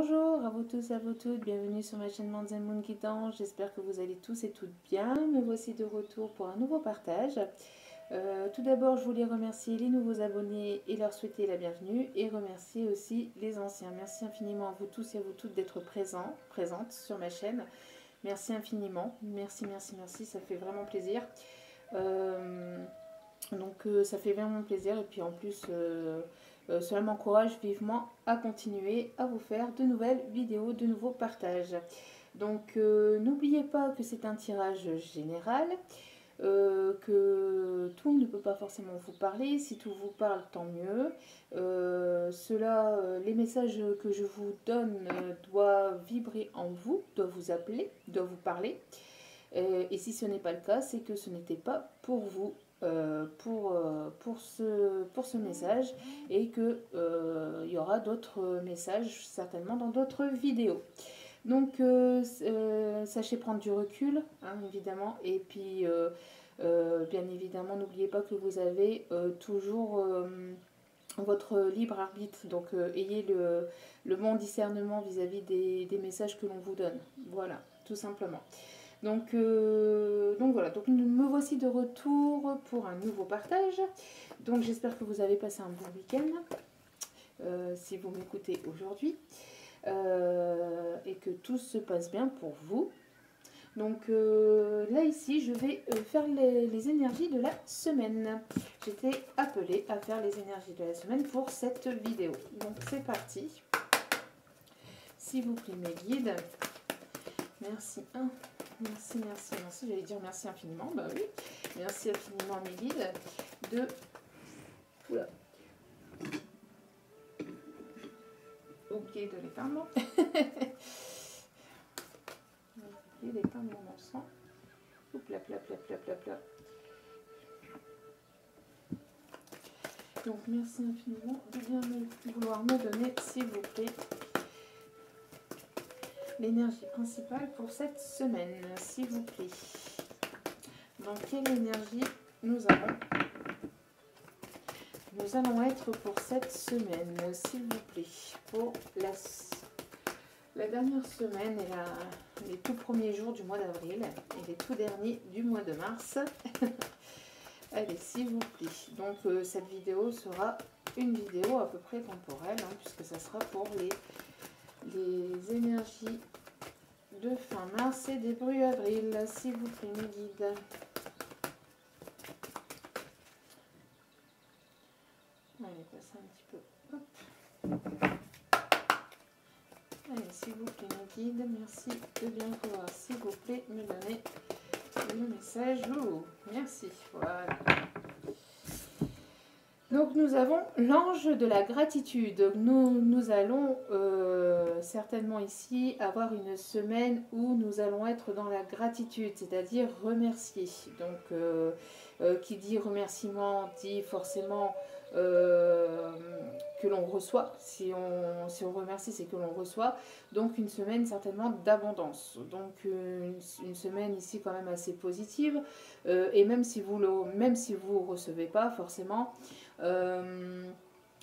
Bonjour à vous tous et à vous toutes, bienvenue sur ma chaîne Manzen Moon Guidance. J'espère que vous allez tous et toutes bien. Me voici de retour pour un nouveau partage. Tout d'abord, je voulais remercier les nouveaux abonnés et leur souhaiter la bienvenue et remercier aussi les anciens. Merci infiniment à vous tous et à vous toutes d'être présentes sur ma chaîne. Merci infiniment, merci, ça fait vraiment plaisir. Ça fait vraiment plaisir et puis en plus cela m'encourage vivement à continuer à vous faire de nouvelles vidéos, de nouveaux partages. Donc n'oubliez pas que c'est un tirage général, que tout ne peut pas forcément vous parler. Si tout vous parle, tant mieux. Les messages que je vous donne doivent vibrer en vous, doivent vous appeler, doivent vous parler. Et si ce n'est pas le cas, c'est que ce n'était pas pour vous. Pour ce message et que il y aura d'autres messages certainement dans d'autres vidéos. Donc sachez prendre du recul, hein, évidemment, et puis bien évidemment n'oubliez pas que vous avez toujours votre libre arbitre, donc ayez le bon discernement vis-à-vis des messages que l'on vous donne, voilà, tout simplement. Donc voilà, donc me voici de retour pour un nouveau partage. Donc j'espère que vous avez passé un bon week-end, si vous m'écoutez aujourd'hui, et que tout se passe bien pour vous. Donc là ici, je vais faire les énergies de la semaine. J'étais appelée à faire les énergies de la semaine pour cette vidéo. Donc c'est parti. S'il vous plaît mes guides, merci. Merci. J'allais dire merci infiniment. Bah oui. Merci infiniment mes guides de... Oula. Ok, de l'éteindre. Ok, d'éteindre mon encens. Oups, là. Donc merci infiniment de bien vouloir me donner, s'il vous plaît, l'énergie principale pour cette semaine, s'il vous plaît. Donc, quelle énergie nous allons être pour cette semaine, s'il vous plaît, pour la dernière semaine et les tout premiers jours du mois d'avril et les tout derniers du mois de mars. Allez, s'il vous plaît. Donc, cette vidéo sera une vidéo à peu près temporelle, hein, puisque ça sera pour les énergies de fin mars et début avril, s'il vous plaît mes guides. Allez, passer un petit peu. Hop. Allez, s'il vous plaît mes guides, merci de bien vouloir, s'il vous plaît, me donner le message. Oh, merci, voilà. Donc nous avons l'ange de la gratitude. Nous allons certainement ici avoir une semaine où nous allons être dans la gratitude, c'est-à-dire remercier. Donc qui dit remerciement dit forcément que l'on reçoit. Si on remercie, c'est que l'on reçoit. Donc une semaine certainement d'abondance. Donc une semaine ici quand même assez positive. Et même si vous recevez pas forcément.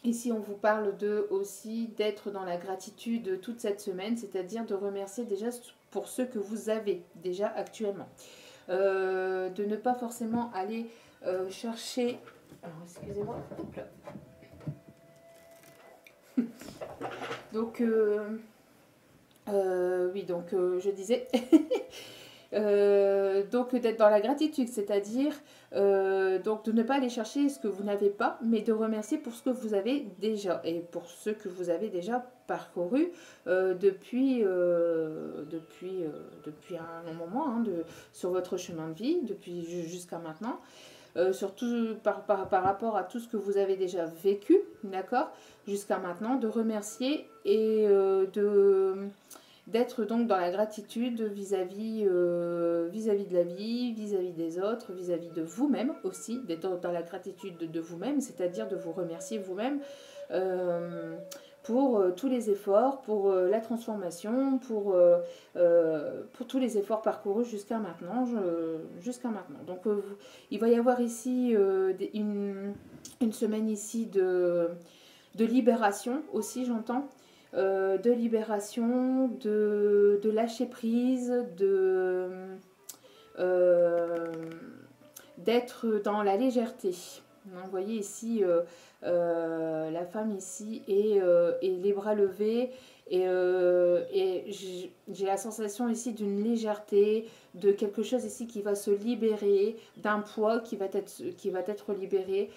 Ici on vous parle aussi d'être dans la gratitude toute cette semaine, c'est-à-dire de remercier déjà pour ce que vous avez déjà actuellement, de ne pas forcément aller chercher, alors excusez-moi, hop là. Donc oui, donc je disais donc d'être dans la gratitude, c'est-à-dire donc de ne pas aller chercher ce que vous n'avez pas, mais de remercier pour ce que vous avez déjà et pour ce que vous avez déjà parcouru depuis un long moment, hein, sur votre chemin de vie, depuis jusqu'à maintenant. Surtout par rapport à tout ce que vous avez déjà vécu, d'accord, jusqu'à maintenant, de remercier et d'être donc dans la gratitude vis-à-vis de la vie, vis-à-vis des autres, vis-à-vis de vous-même aussi, d'être dans la gratitude de vous-même, c'est-à-dire de vous remercier vous-même pour tous les efforts, pour la transformation, pour tous les efforts parcourus jusqu'à maintenant. Donc il va y avoir ici une semaine ici de libération aussi, j'entends. de libération, de lâcher prise, d'être dans la légèreté. Vous voyez ici la femme ici et les bras levés et j'ai la sensation ici d'une légèreté, de quelque chose ici qui va se libérer, d'un poids qui va être libéré,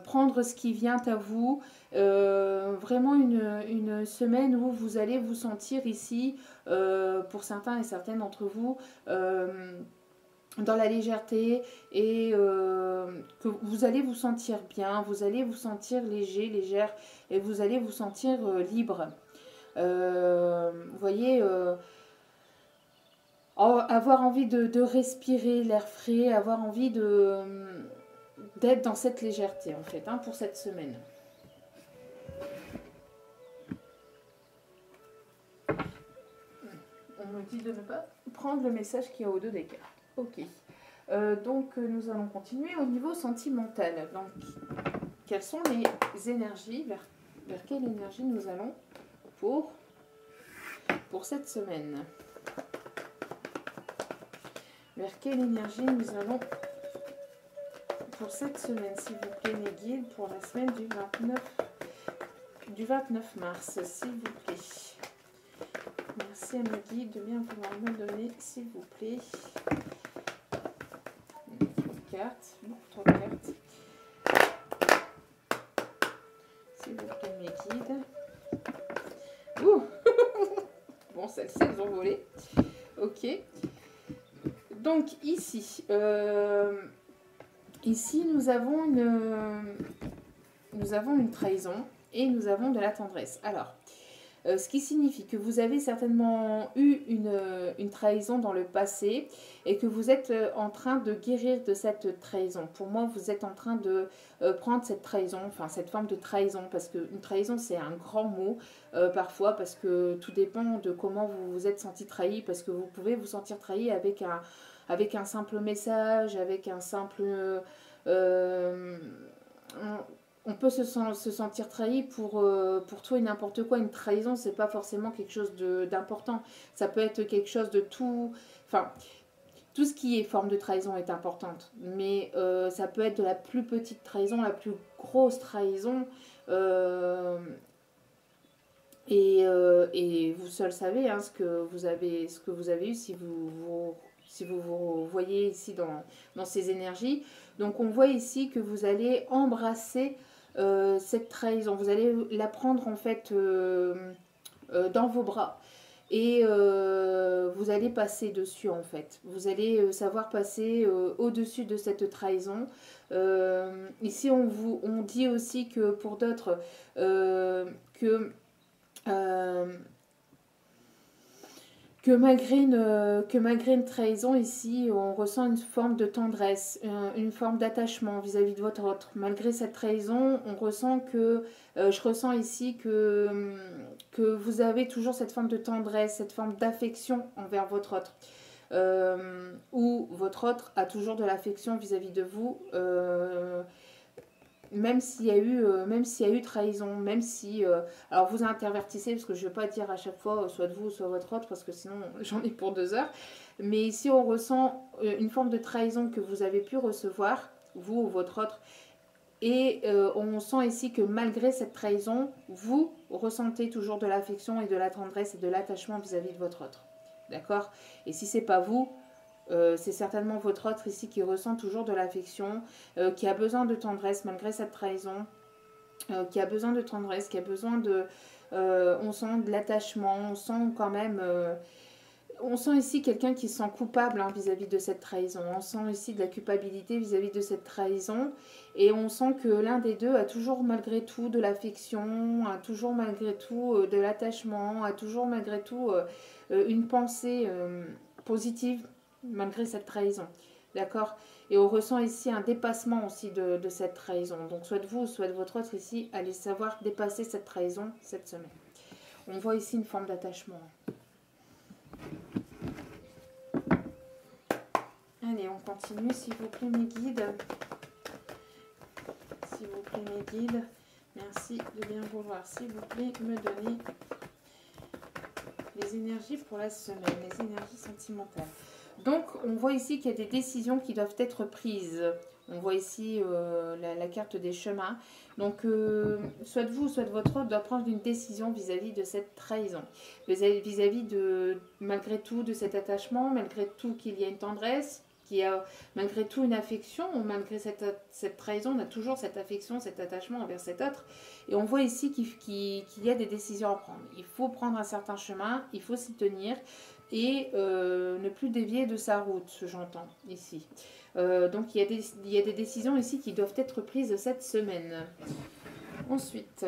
prendre ce qui vient à vous, vraiment une semaine où vous allez vous sentir ici, pour certains et certaines d'entre vous, dans la légèreté et que vous allez vous sentir bien, vous allez vous sentir léger, légère et vous allez vous sentir libre. Vous voyez, avoir envie de respirer l'air frais, avoir envie d'être dans cette légèreté en fait, hein, pour cette semaine. On me dit de ne pas prendre le message qui est au dos des cartes. Ok. Donc nous allons continuer au niveau sentimental. Donc, quelles sont les énergies, vers quelle énergie nous allons pour cette semaine? Vers quelle énergie nous allons pour cette semaine, s'il vous plaît, mes guides, pour la semaine du 29 mars, s'il vous plaît. Merci à mes guides de bien pouvoir me donner, s'il vous plaît. 3 cartes. S'il vous plaît, mes guides. Ouh. Bon, celles-ci, elles ont volé. Ok. Donc, ici, nous avons une trahison et nous avons de la tendresse. Alors, ce qui signifie que vous avez certainement eu une trahison dans le passé et que vous êtes en train de guérir de cette trahison. Pour moi, vous êtes en train de prendre cette trahison, enfin cette forme de trahison, parce qu'une trahison, c'est un grand mot parfois, parce que tout dépend de comment vous vous êtes senti trahi, parce que vous pouvez vous sentir trahi avec un simple message, avec un simple... on peut se sentir trahi pour tout et n'importe quoi. Une trahison, c'est pas forcément quelque chose d'important. Ça peut être quelque chose de tout... Enfin, tout ce qui est forme de trahison est importante. Mais ça peut être de la plus petite trahison, la plus grosse trahison. Et vous seul savez hein, ce que vous avez eu si vous voyez ici dans ces énergies. Donc on voit ici que vous allez embrasser cette trahison. Vous allez la prendre en fait dans vos bras. Et vous allez passer dessus en fait. Vous allez savoir passer au-dessus de cette trahison. Ici on dit aussi que pour d'autres que malgré une trahison, ici, on ressent une forme de tendresse, une forme d'attachement vis-à-vis de votre autre. Malgré cette trahison, on ressent que, je ressens ici que vous avez toujours cette forme de tendresse, cette forme d'affection envers votre autre. Ou votre autre a toujours de l'affection vis-à-vis de vous, même s'il y a eu trahison, même si... alors vous intervertissez, parce que je ne vais pas dire à chaque fois, soit de vous, soit votre autre, parce que sinon j'en ai pour 2 heures. Mais ici on ressent une forme de trahison que vous avez pu recevoir, vous ou votre autre. Et on sent ici que malgré cette trahison, vous ressentez toujours de l'affection et de la tendresse et de l'attachement vis-à-vis de votre autre. D'accord? Et si ce n'est pas vous... c'est certainement votre autre ici qui ressent toujours de l'affection, qui a besoin de tendresse malgré cette trahison, qui a besoin de tendresse, qui a besoin de... on sent de l'attachement, on sent quand même... on sent ici quelqu'un qui se sent coupable hein, vis-à-vis de cette trahison. On sent ici de la culpabilité vis-à-vis de cette trahison. Et on sent que l'un des deux a toujours malgré tout de l'affection, a toujours malgré tout de l'attachement, a toujours malgré tout une pensée positive malgré cette trahison, d'accord? Et on ressent ici un dépassement aussi de cette trahison. Donc soit vous, soit votre autre ici, allez savoir dépasser cette trahison cette semaine. On voit ici une forme d'attachement. Allez, on continue, s'il vous plaît, mes guides. S'il vous plaît, mes guides. Merci de bien vouloir, s'il vous plaît, me donner les énergies pour la semaine, les énergies sentimentales. Donc, on voit ici qu'il y a des décisions qui doivent être prises. On voit ici la carte des chemins. Donc, soit de vous, soit de votre autre doit prendre une décision vis-à-vis de cette trahison. Vis-à-vis de, malgré tout, de cet attachement, malgré tout qu'il y a une tendresse, qu'il y a malgré tout une affection, malgré cette trahison, on a toujours cette affection, cet attachement envers cet autre. Et on voit ici qu'il y a des décisions à prendre. Il faut prendre un certain chemin, il faut s'y tenir et ne plus dévier de sa route, j'entends ici. Donc il y a des décisions ici qui doivent être prises cette semaine. Ensuite,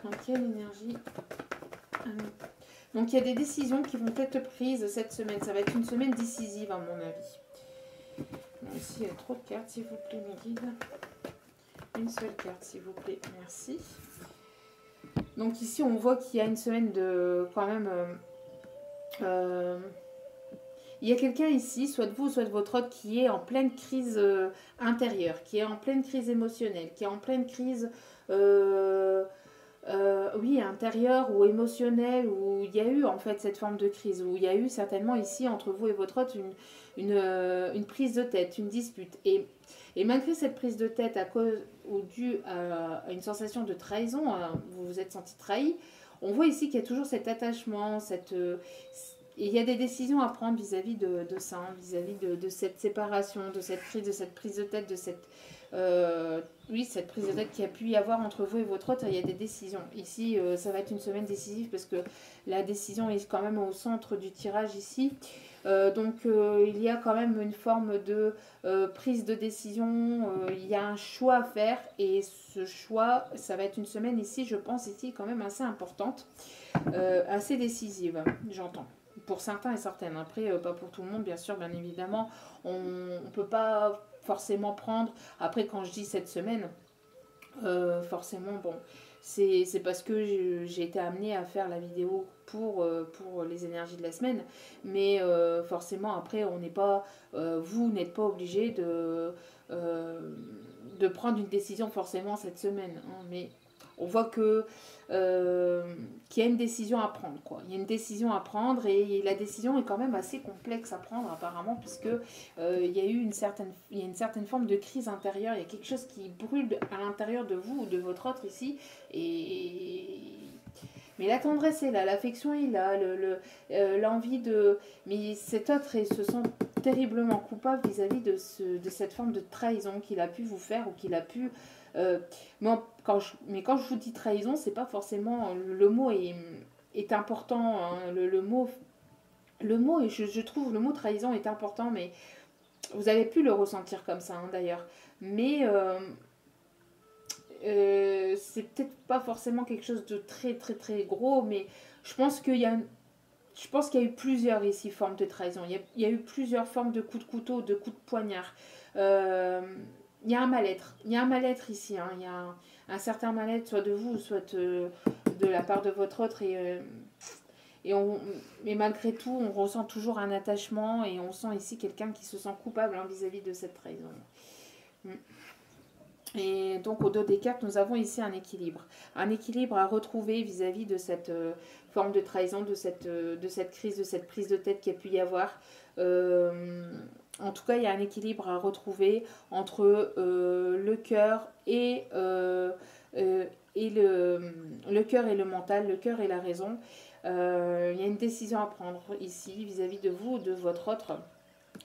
donc quelle énergie? Donc il y a des décisions qui vont être prises cette semaine. Ça va être une semaine décisive à mon avis. Bon, ici il y a trop de cartes, s'il vous plaît, mes guides. Une seule carte, s'il vous plaît, merci. Donc ici on voit qu'il y a une semaine de quand même... il y a quelqu'un ici, soit de vous, soit de votre autre, qui est en pleine crise intérieure, qui est en pleine crise émotionnelle, qui est en pleine crise, oui, intérieure ou émotionnelle, où il y a eu en fait cette forme de crise, où il y a eu certainement ici entre vous et votre autre une prise de tête, une dispute. Et malgré cette prise de tête à cause ou due à une sensation de trahison, vous vous êtes senti trahi, on voit ici qu'il y a toujours cet attachement, et il y a des décisions à prendre vis-à-vis de ça, hein, vis-à-vis de cette séparation, de cette crise, de cette prise de tête, de cette, oui, cette prise de tête qu'il y a pu y avoir entre vous et votre autre. Il y a des décisions. Ici, ça va être une semaine décisive parce que la décision est quand même au centre du tirage ici. Donc, il y a quand même une forme de prise de décision. Il y a un choix à faire et ce choix, ça va être une semaine ici, je pense, ici quand même assez importante, assez décisive, j'entends. Pour certains et certaines. Après, pas pour tout le monde, bien sûr, bien évidemment. On ne peut pas forcément prendre... Après, quand je dis cette semaine, forcément, bon, c'est parce que j'ai été amenée à faire la vidéo pour les énergies de la semaine. Mais forcément, après, on n'est pas... vous n'êtes pas obligé de prendre une décision forcément cette semaine. Hein, mais on voit que qu'il y a une décision à prendre, quoi. Il y a une décision à prendre et la décision est quand même assez complexe à prendre apparemment puisque il y a eu une certaine forme de crise intérieure. Il y a quelque chose qui brûle à l'intérieur de vous ou de votre autre ici mais la tendresse est là, l'affection est là, l'envie de... Mais cet autre se sent terriblement coupable vis-à-vis de cette forme de trahison qu'il a pu vous faire ou qu'il a pu... mais quand je vous dis trahison, c'est pas forcément... Le mot est important. Hein, le mot, et je trouve le mot trahison est important, mais vous avez pu le ressentir comme ça, hein, d'ailleurs. Mais... c'est peut-être pas forcément quelque chose de très très très gros, mais je pense qu'il y a eu plusieurs ici formes de trahison. Il y a eu plusieurs formes de coups de couteau, de coups de poignard. Il y a un mal-être. Il y a un mal-être ici. Hein. Il y a un certain mal-être, soit de vous, soit de la part de votre autre. Mais malgré tout, on ressent toujours un attachement et on sent ici quelqu'un qui se sent coupable, hein, vis-à-vis de cette trahison. Et donc au dos des cartes, nous avons ici un équilibre. Un équilibre à retrouver vis-à-vis de cette forme de trahison, de cette crise, de cette prise de tête qu'il y a pu y avoir. En tout cas, il y a un équilibre à retrouver entre le cœur et le cœur et le mental, le cœur et la raison. Il y a une décision à prendre ici vis-à-vis de vous ou de votre autre.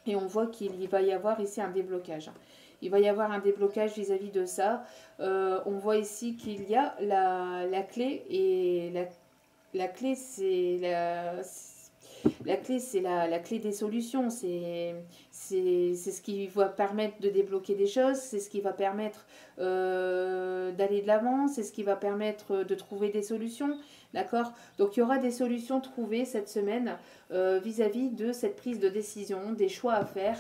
Et on voit qu'il va y avoir ici un déblocage. Il va y avoir un déblocage vis-à-vis de ça. On voit ici qu'il y a la clé. Et la clé, c'est la clé des solutions. C'est ce qui va permettre de débloquer des choses. C'est ce qui va permettre d'aller de l'avant. C'est ce qui va permettre de trouver des solutions. D'accord? Donc il y aura des solutions trouvées cette semaine vis-à-vis de cette prise de décision, des choix à faire.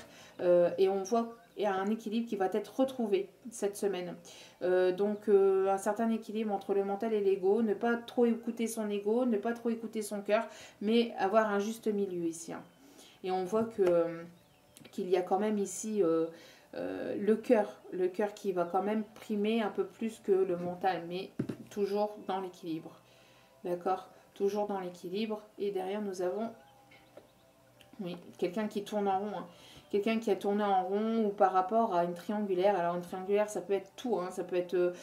Et on voit qu'il y a un équilibre qui va être retrouvé cette semaine. Donc un certain équilibre entre le mental et l'ego, ne pas trop écouter son ego, ne pas trop écouter son cœur, mais avoir un juste milieu ici. Hein. Et on voit qu'il y a quand même ici le cœur qui va quand même primer un peu plus que le mental, mais toujours dans l'équilibre. D'accord ? toujours dans l'équilibre. Et derrière, nous avons, oui, quelqu'un qui tourne en rond, hein. Quelqu'un qui a tourné en rond ou par rapport à une triangulaire. Alors une triangulaire, ça peut être tout, hein. Ça peut être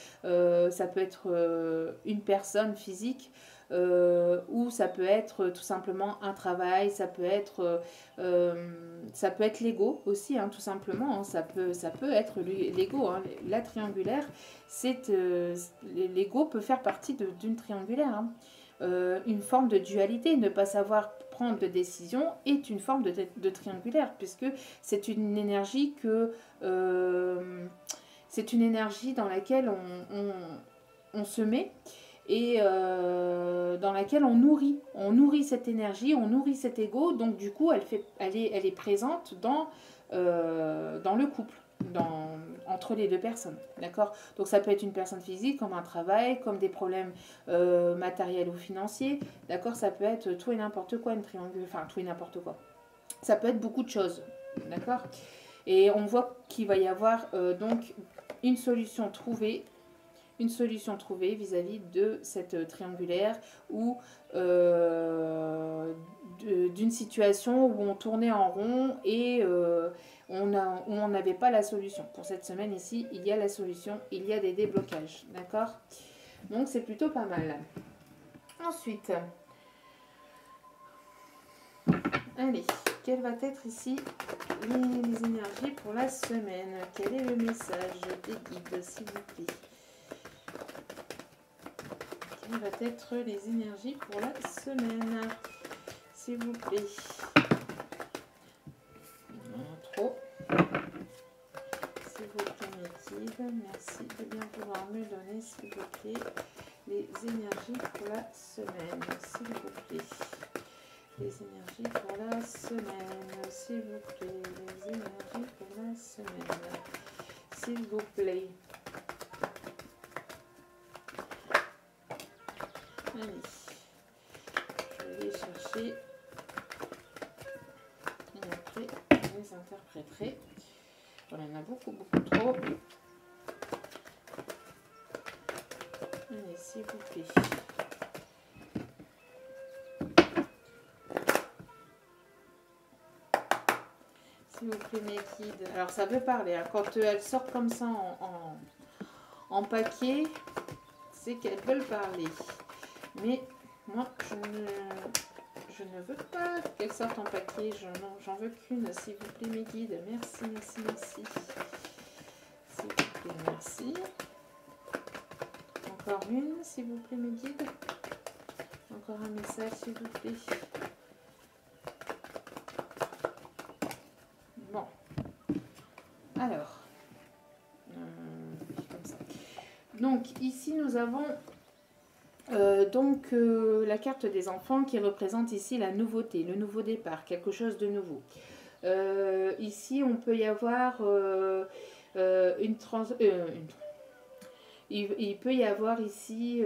une personne physique, ou ça peut être tout simplement un travail, ça peut être l'ego aussi, hein, tout simplement, hein. Ça peut être l'ego, hein. La triangulaire, l'ego peut faire partie d'une triangulaire, hein. Une forme de dualité, ne pas savoir prendre de décision est une forme de triangulaire, puisque c'est une énergie c'est une énergie dans laquelle on se met et dans laquelle on nourrit cette énergie, on nourrit cet ego, donc du coup elle est présente dans le couple, entre les deux personnes, d'accord. Donc ça peut être une personne physique, comme un travail, comme des problèmes matériels ou financiers, d'accord. Ça peut être tout et n'importe quoi, une triangulaire, enfin tout et n'importe quoi. Ça peut être beaucoup de choses, d'accord. Et on voit qu'il va y avoir donc une solution trouvée vis-à-vis de cette triangulaire ou d'une situation où on tournait en rond et où on n'avait pas la solution. Pour cette semaine ici, il y a la solution, il y a des déblocages, d'accord. Donc c'est plutôt pas mal. Ensuite, allez, quelle va être ici les énergies pour la semaine? Quel est le message des guides, s'il vous plaît? Quelles vont être les énergies pour la semaine, s'il vous plaît? Trop. S'il vous plaît, mes guides, merci de bien pouvoir me donner, s'il vous plaît, les énergies pour la semaine, s'il vous plaît. Les énergies pour la semaine, s'il vous plaît. Les énergies pour la semaine, s'il vous plaît. Allez, je vais aller chercher et après je les interpréterai. Il y en a beaucoup trop. Allez, s'il vous plaît. S'il vous plaît, mes guides. Alors ça veut parler, hein. Quand elles sortent comme ça en paquet, c'est qu'elles veulent parler. Mais moi, je ne veux pas qu'elles sortent en paquet. J'en veux qu'une, s'il vous plaît, mes guides. Merci, merci, merci. S'il vous plaît, merci. Encore une, s'il vous plaît, mes guides. Encore un message, s'il vous plaît. Bon. Alors. Comme ça. Donc, ici, nous avons... la carte des enfants qui représente ici la nouveauté, le nouveau départ, quelque chose de nouveau. Ici, on peut y avoir il peut y avoir ici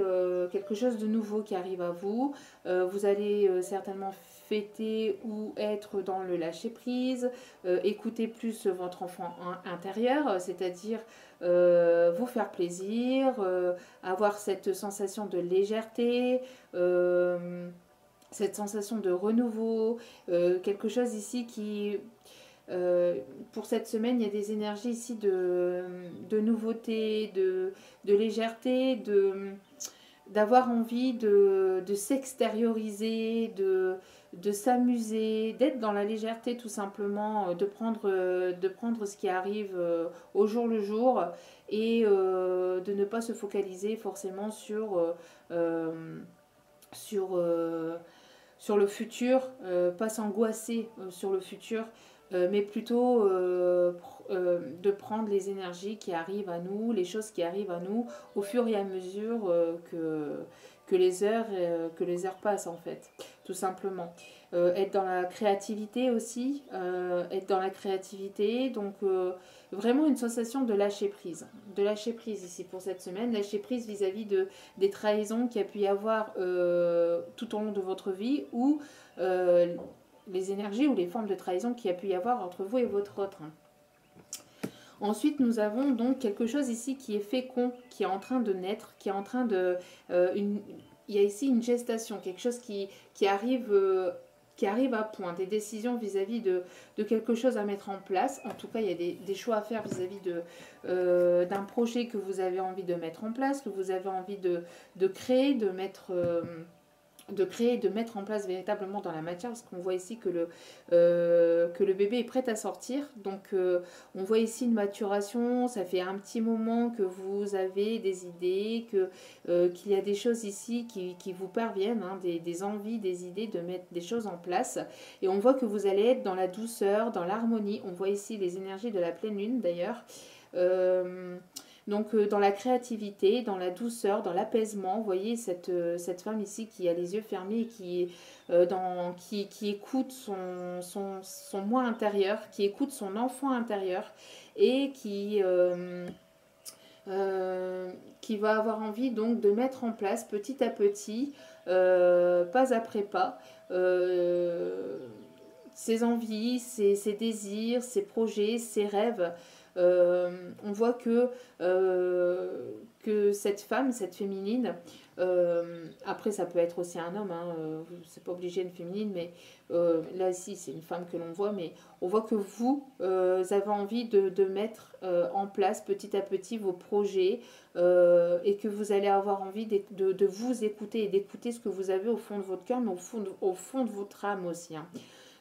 quelque chose de nouveau qui arrive à vous. Vous allez certainement fêter ou être dans le lâcher-prise, écouter plus votre enfant intérieur, c'est-à-dire vous faire plaisir, avoir cette sensation de légèreté, cette sensation de renouveau, quelque chose ici qui... pour cette semaine, il y a des énergies ici de nouveauté, de légèreté, d'avoir envie de s'extérioriser, de s'amuser, d'être dans la légèreté tout simplement, de prendre ce qui arrive au jour le jour et de ne pas se focaliser forcément sur le futur, pas s'angoisser sur le futur. Mais plutôt de prendre les énergies qui arrivent à nous, les choses qui arrivent à nous au fur et à mesure que les heures passent en fait, tout simplement. Être dans la créativité aussi, donc vraiment une sensation de lâcher prise ici pour cette semaine, lâcher prise vis-à-vis des trahisons qu'il y a pu y avoir tout au long de votre vie ou les énergies ou les formes de trahison qu'il y a pu y avoir entre vous et votre autre. Ensuite, nous avons donc quelque chose ici qui est fécond, qui est en train de naître, qui est en train de... il y a ici une gestation, quelque chose qui arrive... qui arrive à point, des décisions vis-à-vis de quelque chose à mettre en place. En tout cas, il y a des choix à faire vis-à-vis d'un projet que vous avez envie de mettre en place, que vous avez envie de créer, de créer, de mettre en place véritablement dans la matière, parce qu'on voit ici que le bébé est prêt à sortir. Donc on voit ici une maturation, ça fait un petit moment que vous avez des idées, qu'il y a des choses ici qui vous parviennent, hein, des envies, des idées de mettre des choses en place. Et on voit que vous allez être dans la douceur, dans l'harmonie. On voit ici les énergies de la pleine lune d'ailleurs. Donc dans la créativité, dans la douceur, dans l'apaisement, vous voyez cette femme ici qui a les yeux fermés et qui écoute son moi intérieur, qui écoute son enfant intérieur et qui va avoir envie donc de mettre en place petit à petit, pas après pas, ses envies, ses désirs, ses projets, ses rêves. On voit que cette femme, cette féminine, après ça peut être aussi un homme, hein, c'est pas obligé une féminine, mais là ici c'est une femme que l'on voit, mais on voit que vous avez envie de mettre en place petit à petit vos projets et que vous allez avoir envie de vous écouter et d'écouter ce que vous avez au fond de votre cœur, mais au fond de votre âme aussi, hein.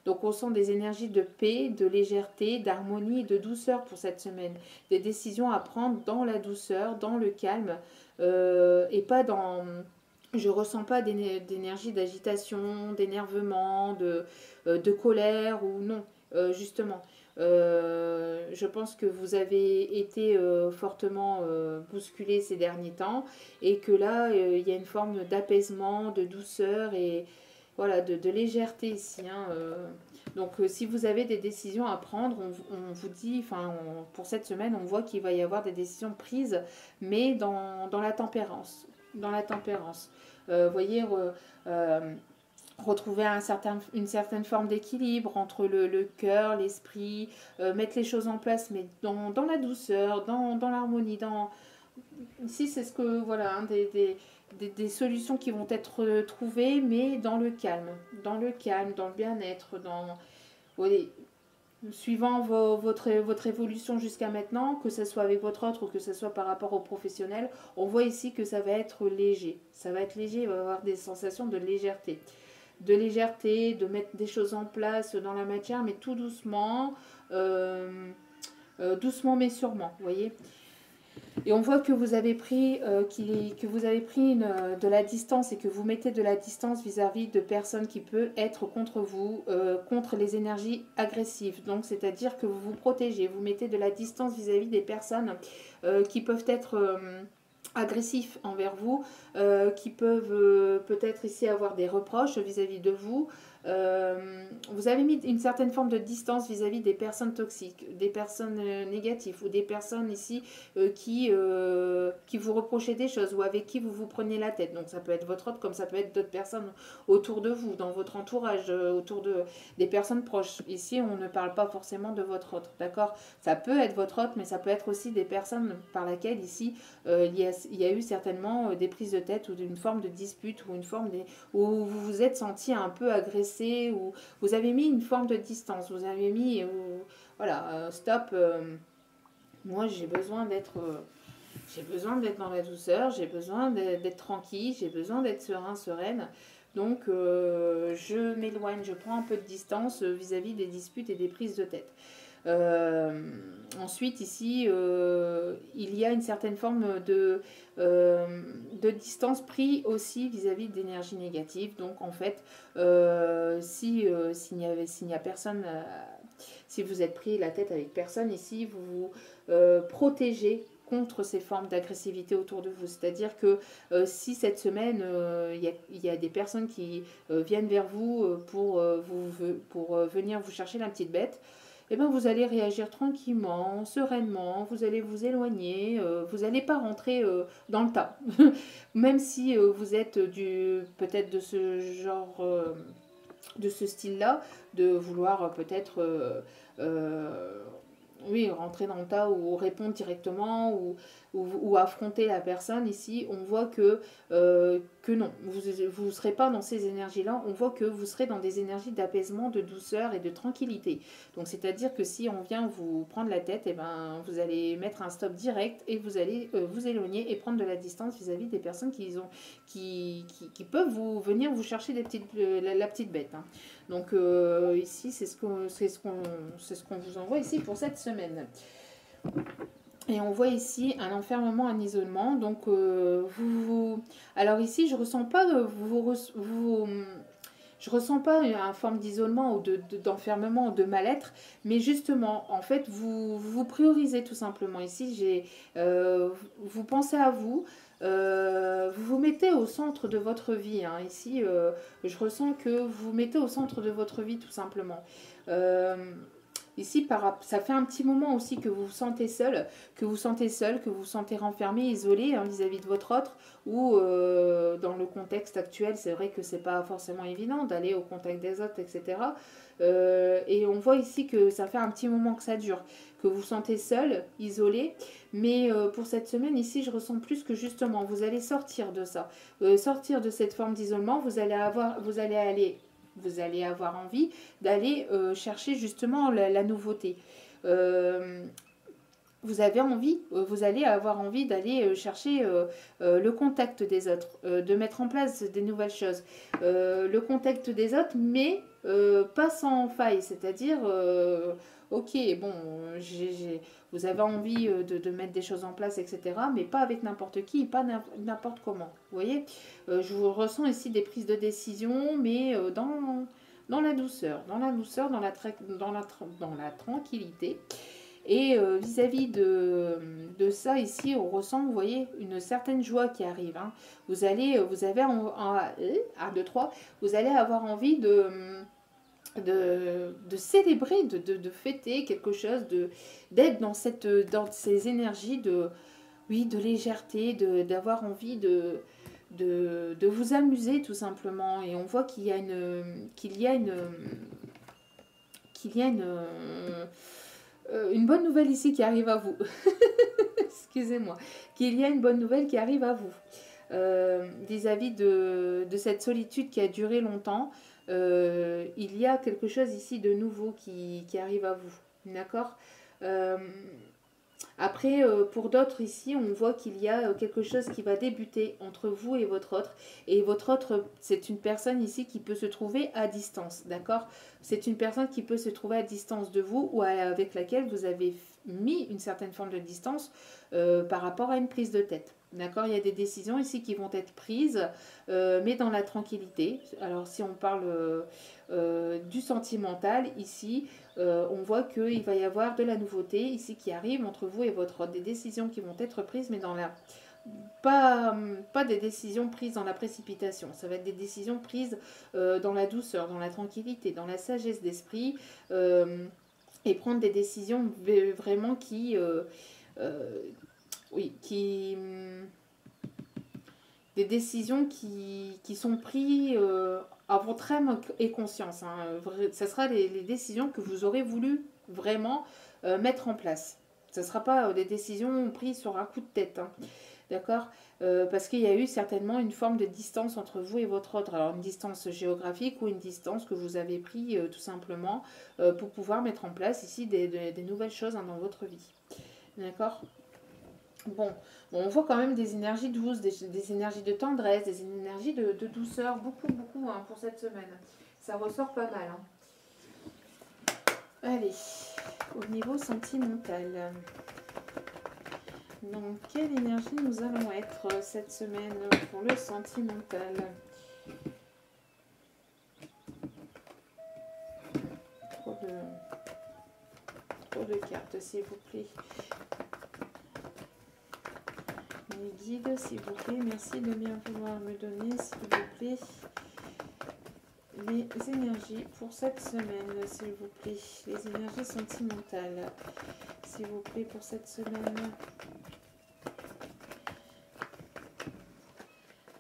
Donc on sent des énergies de paix, de légèreté, d'harmonie et de douceur pour cette semaine. Des décisions à prendre dans la douceur, dans le calme et pas dans... Je ressens pas d'énergie d'agitation, d'énervement, de colère ou non, justement. Je pense que vous avez été fortement bousculé ces derniers temps et que là, il y a une forme d'apaisement, de douceur et voilà, de légèreté ici, hein. Donc si vous avez des décisions à prendre, on vous dit, enfin pour cette semaine, on voit qu'il va y avoir des décisions prises, mais dans la tempérance. Dans la tempérance. Voyez, retrouver une certaine forme d'équilibre entre le cœur, l'esprit, mettre les choses en place, mais dans la douceur, dans l'harmonie. Ici, c'est ce que, voilà, hein, des solutions qui vont être trouvées, mais dans le calme, dans le bien-être, oui, suivant votre évolution jusqu'à maintenant, que ce soit avec votre autre ou que ce soit par rapport au professionnel, on voit ici que ça va être léger. Ça va être léger, il va y avoir des sensations de légèreté. De légèreté, de mettre des choses en place dans la matière, mais tout doucement, doucement mais sûrement, vous voyez. Et on voit que vous avez pris, de la distance et que vous mettez de la distance vis-à-vis de personnes qui peuvent être contre vous, contre les énergies agressives. Donc, c'est-à-dire que vous vous protégez, vous mettez de la distance vis-à-vis des personnes qui peuvent être agressifs envers vous, qui peuvent peut-être ici avoir des reproches vis-à-vis de vous. Vous avez mis une certaine forme de distance vis-à-vis des personnes toxiques, des personnes négatives ou des personnes ici qui vous reprochaient des choses ou avec qui vous vous preniez la tête. Donc ça peut être votre autre comme ça peut être d'autres personnes autour de vous, dans votre entourage, des personnes proches. Ici, on ne parle pas forcément de votre autre, d'accord? Ça peut être votre autre, mais ça peut être aussi des personnes par laquelle ici il y a eu certainement des prises de tête ou une forme de dispute ou une forme où vous vous êtes senti un peu agressé, ou vous avez mis une forme de distance, vous avez mis, voilà, stop, moi j'ai besoin d'être dans la douceur, j'ai besoin d'être tranquille, j'ai besoin d'être serein, sereine. Donc je m'éloigne, je prends un peu de distance vis-à-vis des disputes et des prises de tête. Ensuite, ici, il y a une certaine forme de distance prise aussi vis-à-vis d'énergie négative. Donc, en fait, s'il n'y a personne, si vous êtes pris la tête avec personne ici, vous vous protégez contre ces formes d'agressivité autour de vous. C'est-à-dire que si cette semaine, il y a des personnes qui viennent vers vous pour venir vous chercher la petite bête, eh ben vous allez réagir tranquillement, sereinement, vous allez vous éloigner, vous n'allez pas rentrer dans le tas. Même si vous êtes peut-être de ce genre, de ce style-là, de vouloir peut-être oui, rentrer dans le tas ou répondre directement ou affronter la personne. Ici, on voit que que non, vous ne serez pas dans ces énergies-là. On voit que vous serez dans des énergies d'apaisement, de douceur et de tranquillité. Donc, c'est-à-dire que si on vient vous prendre la tête, et ben, vous allez mettre un stop direct et vous allez vous éloigner et prendre de la distance vis-à-vis des personnes qui peuvent venir vous chercher la petite bête. Hein. Donc, ici, c'est ce qu'on vous envoie ici pour cette semaine. Et on voit ici un enfermement, un isolement. Donc, alors ici, je ressens pas, je ressens pas une forme d'isolement ou d'enfermement ou de mal-être, mais justement, en fait, vous priorisez tout simplement. Ici, vous pensez à vous. Vous vous mettez au centre de votre vie. Hein. Ici, je ressens que vous vous mettez au centre de votre vie tout simplement. Ici, ça fait un petit moment aussi que vous vous sentez seul, que vous vous sentez renfermé, isolé hein, vis-à-vis de votre autre, ou dans le contexte actuel, c'est vrai que c'est pas forcément évident d'aller au contact des autres, etc. Et on voit ici que ça fait un petit moment que ça dure, que vous vous sentez seul, isolé, mais pour cette semaine ici, je ressens plus que justement, vous allez sortir de ça, sortir de cette forme d'isolement, vous allez avoir envie d'aller chercher justement la nouveauté. Vous allez avoir envie d'aller chercher le contact des autres, de mettre en place des nouvelles choses. Le contact des autres, mais pas sans faille, c'est-à-dire, ok, bon, vous avez envie de mettre des choses en place, etc., mais pas avec n'importe qui, pas n'importe comment. Vous voyez, je vous ressens ici des prises de décision, mais dans la douceur, dans la tranquillité. Et vis-à-vis de ça, ici, on ressent, vous voyez, une certaine joie qui arrive. Hein. Vous allez avoir envie de célébrer, de fêter quelque chose, d'être dans ces énergies de légèreté, d'avoir envie de vous amuser tout simplement. Et on voit qu'il y a une bonne nouvelle ici qui arrive à vous. Excusez-moi. Qu'il y a une bonne nouvelle qui arrive à vous. Vis-à-vis de cette solitude qui a duré longtemps, il y a quelque chose ici de nouveau qui arrive à vous. D'accord. Après, pour d'autres ici, on voit qu'il y a quelque chose qui va débuter entre vous et votre autre. Et votre autre, c'est une personne ici qui peut se trouver à distance, d'accord? C'est une personne qui peut se trouver à distance de vous ou avec laquelle vous avez mis une certaine forme de distance par rapport à une prise de tête. D'accord, il y a des décisions ici qui vont être prises, mais dans la tranquillité. Alors, si on parle du sentimental, ici, on voit qu'il va y avoir de la nouveauté ici qui arrive entre vous et votre autre. Des décisions qui vont être prises, mais pas des décisions prises dans la précipitation. Ça va être des décisions prises dans la douceur, dans la tranquillité, dans la sagesse d'esprit, et prendre des décisions vraiment des décisions qui sont prises à votre âme et conscience. Hein. Ça sera les décisions que vous aurez voulu vraiment mettre en place. Ce ne sera pas des décisions prises sur un coup de tête. Hein. D'accord, parce qu'il y a eu certainement une forme de distance entre vous et votre autre. Alors une distance géographique ou une distance que vous avez pris tout simplement pour pouvoir mettre en place ici des nouvelles choses hein, dans votre vie. D'accord. Bon, on voit quand même des énergies douces, des énergies de tendresse, des énergies de douceur, beaucoup hein, pour cette semaine. Ça ressort pas mal. Hein. Allez, au niveau sentimental. Dans quelle énergie nous allons être cette semaine pour le sentimental? Trop de cartes, s'il vous plaît. Mes guides, s'il vous plaît, merci de bien vouloir me donner, s'il vous plaît, les énergies pour cette semaine, s'il vous plaît. Les énergies sentimentales, s'il vous plaît, pour cette semaine.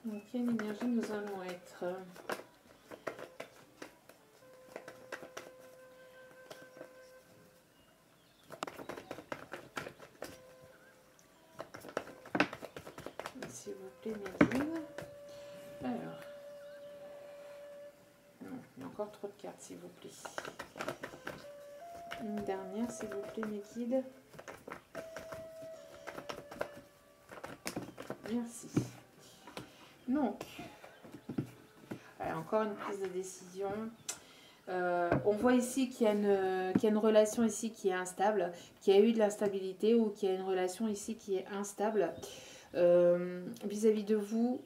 Dans quelle énergie nous allons être? S'il vous plaît, mes guides. encore trop de cartes, s'il vous plaît. Une dernière, s'il vous plaît, mes guides. Merci. Donc, encore une prise de décision. On voit ici qu'il y a une relation ici qui est instable, qu'il y a eu de l'instabilité ou qu'il y a une relation ici qui est instable vis-à-vis de vous.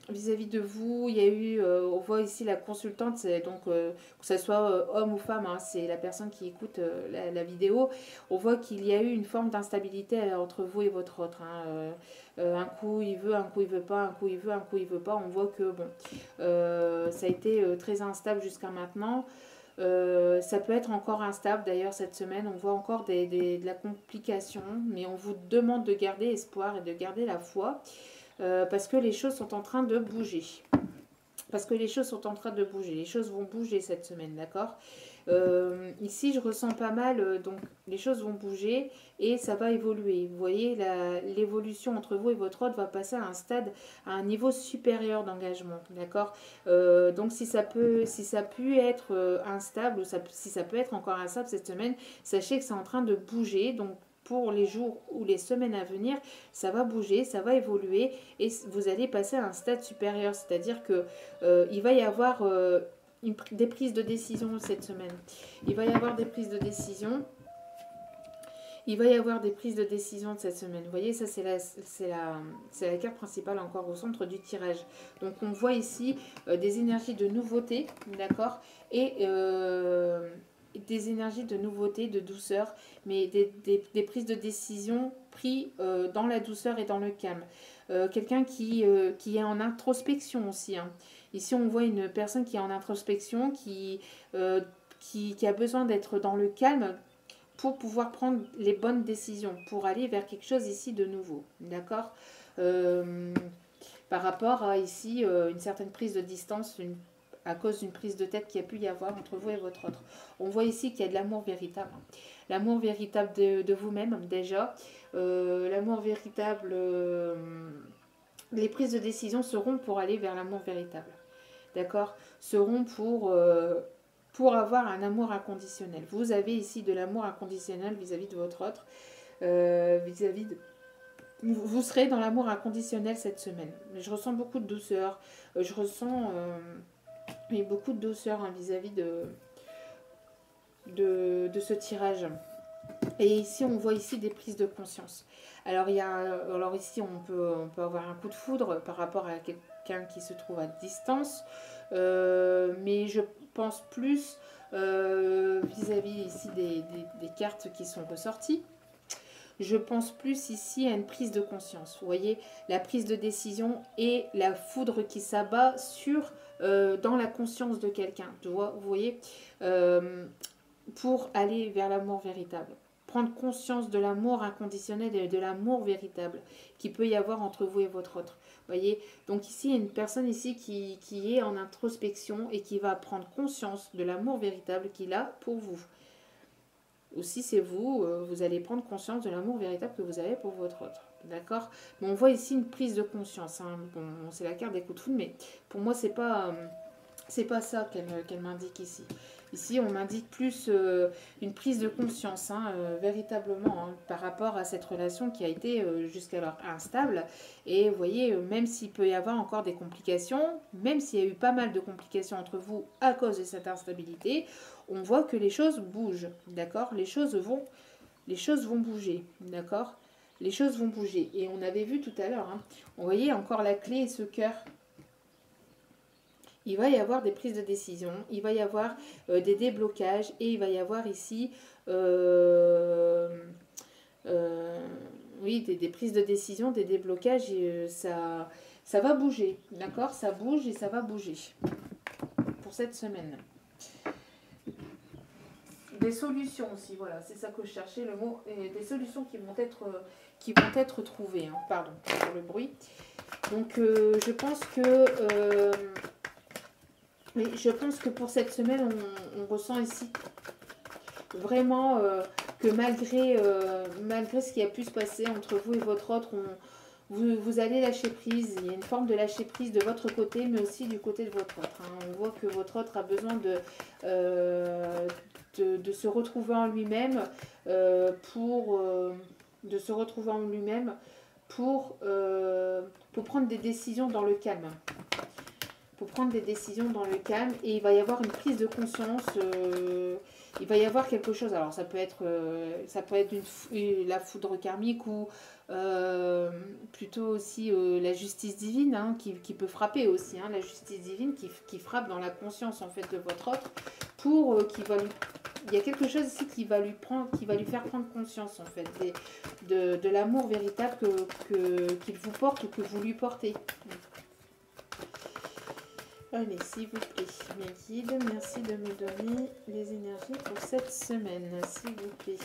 Vis-à-vis de vous, il y a eu, on voit ici la consultante, c'est donc que ce soit homme ou femme, hein, c'est la personne qui écoute la vidéo. On voit qu'il y a eu une forme d'instabilité entre vous et votre autre. Hein. Un coup il veut, un coup il veut pas, un coup il veut, un coup il veut pas. On voit que bon, ça a été très instable jusqu'à maintenant. Ça peut être encore instable d'ailleurs cette semaine. On voit encore de la complication, mais on vous demande de garder espoir et de garder la foi. Parce que les choses sont en train de bouger. Parce que les choses sont en train de bouger. Les choses vont bouger cette semaine, d'accord ici, je ressens pas mal, donc les choses vont bouger et ça va évoluer. Vous voyez, l'évolution entre vous et votre autre va passer à un stade, à un niveau supérieur d'engagement, d'accord donc si ça peut être instable, ou si ça peut être encore instable cette semaine, sachez que c'est en train de bouger, donc pour les jours ou les semaines à venir, ça va bouger, ça va évoluer et vous allez passer à un stade supérieur. C'est-à-dire que il va y avoir des prises de décision cette semaine. Il va y avoir des prises de décision. Il va y avoir des prises de décision de cette semaine. Vous voyez, ça c'est la carte principale encore au centre du tirage. Donc on voit ici des énergies de nouveauté, d'accord, et des énergies de nouveauté, de douceur, mais des prises de décision prises dans la douceur et dans le calme. Quelqu'un qui est en introspection aussi. Hein. Ici, on voit une personne qui est en introspection, qui a besoin d'être dans le calme pour pouvoir prendre les bonnes décisions, pour aller vers quelque chose ici de nouveau. D'accord par rapport à ici une certaine prise de distance, à cause d'une prise de tête qui a pu y avoir entre vous et votre autre. On voit ici qu'il y a de l'amour véritable. L'amour véritable de vous-même déjà. L'amour véritable... les prises de décision seront pour aller vers l'amour véritable. D'accord seront pour avoir un amour inconditionnel. Vous avez ici de l'amour inconditionnel vis-à-vis de votre autre. Vous serez dans l'amour inconditionnel cette semaine. Je ressens beaucoup de douceur. Je ressens beaucoup de douceur hein, vis-à-vis de ce tirage. Et ici, on voit ici des prises de conscience. Alors ici, on peut avoir un coup de foudre par rapport à quelqu'un qui se trouve à distance. Mais je pense plus vis-à-vis ici des cartes qui sont ressorties. Je pense plus ici à une prise de conscience. Vous voyez, la prise de décision et la foudre qui s'abat dans la conscience de quelqu'un. Vous voyez, pour aller vers l'amour véritable. Prendre conscience de l'amour inconditionnel et de l'amour véritable qui peut y avoir entre vous et votre autre. Voyez, donc ici, il y a une personne ici qui est en introspection et qui va prendre conscience de l'amour véritable qu'il a pour vous. Ou si c'est vous, vous allez prendre conscience de l'amour véritable que vous avez pour votre autre. D'accord? Mais on voit ici une prise de conscience. Hein. Bon, c'est la carte des coups de foudre, mais pour moi, c'est pas ça qu'elle m'indique ici. Ici, on m'indique plus une prise de conscience, hein, véritablement, hein, par rapport à cette relation qui a été jusqu'alors instable. Et vous voyez, même s'il peut y avoir encore des complications, même s'il y a eu pas mal de complications entre vous à cause de cette instabilité, on voit que les choses bougent, d'accord ? Les choses vont bouger, d'accord ? Les choses vont bouger. Et on avait vu tout à l'heure, hein, on voyait encore la clé et ce cœur. Il va y avoir des prises de décision, il va y avoir des déblocages et il va y avoir ici des prises de décision, des déblocages et ça va bouger, d'accord? Ça bouge et ça va bouger pour cette semaine. Des solutions aussi, voilà, c'est ça que je cherchais le mot, et des solutions qui vont être trouvées, hein, pardon pour le bruit. Donc je pense que pour cette semaine, on ressent ici vraiment que malgré ce qui a pu se passer entre vous et votre autre, vous allez lâcher prise. Il y a une forme de lâcher prise de votre côté, mais aussi du côté de votre autre. Hein. On voit que votre autre a besoin de se retrouver en lui-même de se retrouver en lui-même pour prendre des décisions dans le calme. Pour prendre des décisions dans le calme, et il va y avoir une prise de conscience. Il va y avoir quelque chose. Alors ça peut être la foudre karmique ou plutôt aussi la justice divine hein, qui peut frapper aussi. Hein, la justice divine qui frappe dans la conscience en fait de votre autre pour qu'il va lui... Il y a quelque chose ici qui va lui faire prendre conscience en fait de l'amour véritable qu'il vous porte ou que vous lui portez. Allez, s'il vous plaît, mes guides, merci de me donner les énergies pour cette semaine, s'il vous plaît.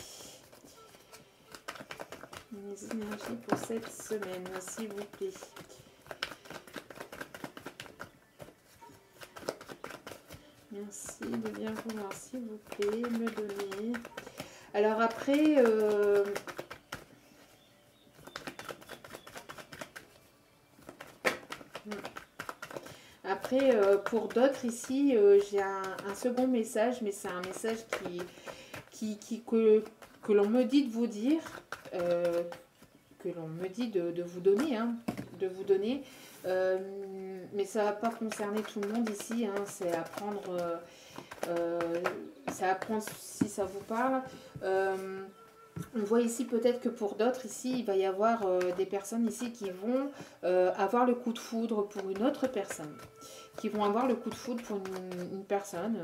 Les énergies pour cette semaine, s'il vous plaît. Merci de bien vouloir, s'il vous plaît, me donner. Alors après... Après, pour d'autres ici, j'ai un second message, mais c'est un message que l'on me dit de vous dire, que l'on me dit de vous donner, hein, de vous donner. Mais ça ne va pas concerner tout le monde ici, hein, c'est à prendre si ça vous parle. On voit ici peut-être que pour d'autres, ici, il va y avoir des personnes ici qui vont avoir le coup de foudre pour une autre personne. Qui vont avoir le coup de foudre pour une personne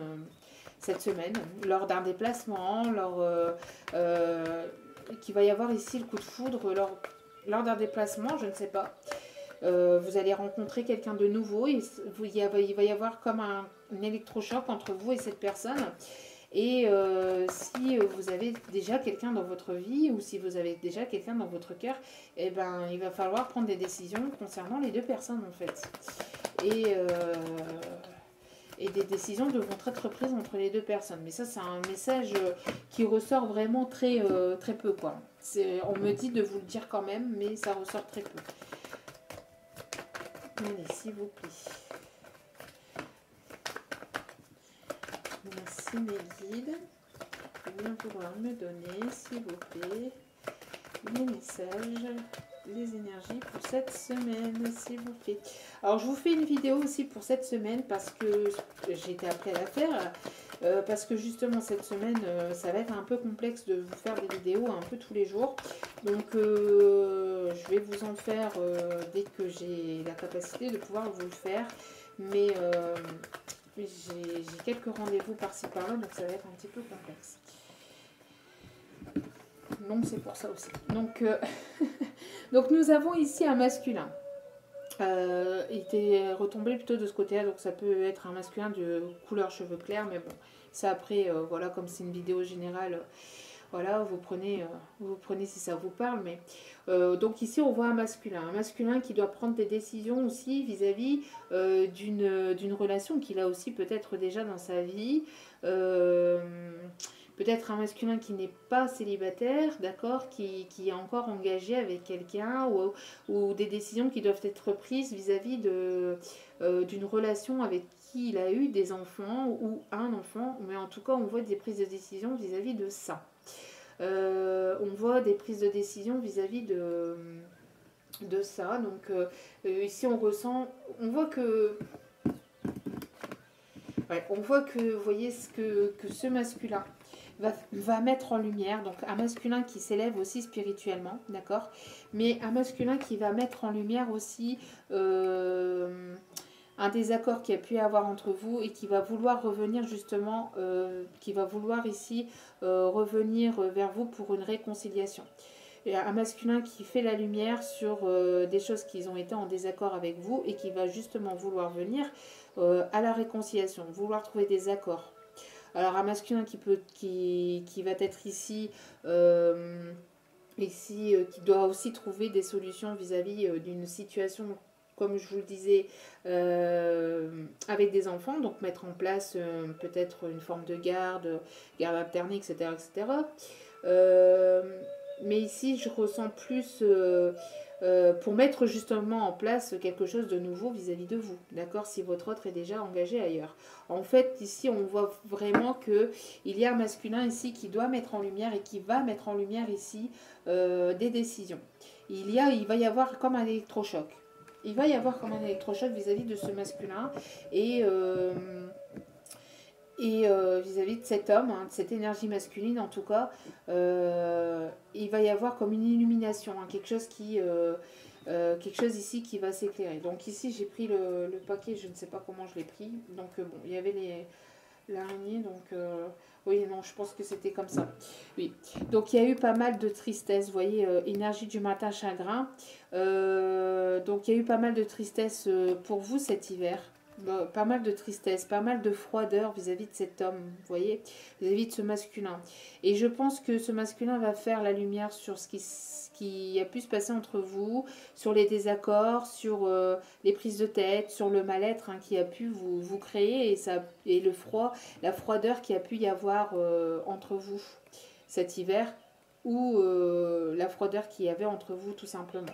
cette semaine, lors d'un déplacement, qu'il va y avoir ici le coup de foudre lors d'un déplacement, je ne sais pas. Vous allez rencontrer quelqu'un de nouveau et il va y avoir comme un électrochoc entre vous et cette personne. Et si vous avez déjà quelqu'un dans votre vie ou si vous avez déjà quelqu'un dans votre cœur, eh ben, il va falloir prendre des décisions concernant les deux personnes en fait. Et des décisions devront être prises entre les deux personnes. Mais ça, c'est un message qui ressort vraiment très, très peu, quoi. On me dit de vous le dire quand même, mais ça ressort très peu. Allez, s'il vous plaît. Merci mes guides. De bien vouloir me donner, s'il vous plaît, les messages, les énergies pour cette semaine, s'il vous plaît. Alors, je vous fais une vidéo aussi pour cette semaine parce que j'ai été appelée à la faire. Parce que justement, cette semaine, ça va être un peu complexe de vous faire des vidéos un peu tous les jours. Donc, je vais vous en faire dès que j'ai la capacité de pouvoir vous le faire. Mais j'ai quelques rendez-vous par-ci par-là, donc ça va être un petit peu complexe. Donc c'est pour ça aussi. Donc, donc nous avons ici un masculin. Il était retombé plutôt de ce côté-là, donc ça peut être un masculin de couleur cheveux clairs, mais bon, ça après, voilà, comme c'est une vidéo générale, voilà, vous prenez si ça vous parle, mais donc ici on voit un masculin qui doit prendre des décisions aussi vis-à-vis d'une relation qu'il a aussi peut-être déjà dans sa vie. Peut-être un masculin qui n'est pas célibataire, d'accord, qui est encore engagé avec quelqu'un ou des décisions qui doivent être prises vis-à-vis d'une relation avec qui il a eu des enfants ou un enfant. Mais en tout cas, on voit des prises de décision vis-à-vis de ça. On voit des prises de décision vis-à-vis de ça. Donc ici, on voit que... Ouais, on voit que, vous voyez, que ce masculin va mettre en lumière, donc un masculin qui s'élève aussi spirituellement, d'accord, mais un masculin qui va mettre en lumière aussi un désaccord qu'il y a pu y avoir entre vous et qui va vouloir revenir justement, qui va vouloir ici revenir vers vous pour une réconciliation. Et un masculin qui fait la lumière sur des choses qui ont été en désaccord avec vous et qui va justement vouloir venir à la réconciliation, vouloir trouver des accords. Alors un masculin qui va être ici, qui doit aussi trouver des solutions vis-à-vis d'une situation, comme je vous le disais, avec des enfants, donc mettre en place peut-être une forme de garde alternée, etc. etc. Mais ici, je ressens plus pour mettre justement en place quelque chose de nouveau vis-à-vis de vous. D'accord? Si votre autre est déjà engagé ailleurs. En fait, ici, on voit vraiment que il y a un masculin ici qui doit mettre en lumière et qui va mettre en lumière ici des décisions. Il va y avoir comme un électrochoc. Il va y avoir comme un électrochoc vis-à-vis de ce masculin et vis-à-vis de cet homme, hein, de cette énergie masculine en tout cas, il va y avoir comme une illumination, hein, quelque chose ici qui va s'éclairer. Donc ici j'ai pris le paquet, je ne sais pas comment je l'ai pris. Donc bon, il y avait l'araignée, donc oui, non, je pense que c'était comme ça. Oui, donc il y a eu pas mal de tristesse, vous voyez, énergie du matin, chagrin. Donc il y a eu pas mal de tristesse pour vous cet hiver. Bon, pas mal de tristesse, pas mal de froideur vis-à-vis de cet homme, vous voyez, vis-à-vis de ce masculin. Et je pense que ce masculin va faire la lumière sur ce qui a pu se passer entre vous, sur les désaccords, sur les prises de tête, sur le mal-être, hein, qui a pu vous créer et le froid, la froideur qui a pu y avoir entre vous cet hiver ou la froideur qu'il y avait entre vous tout simplement.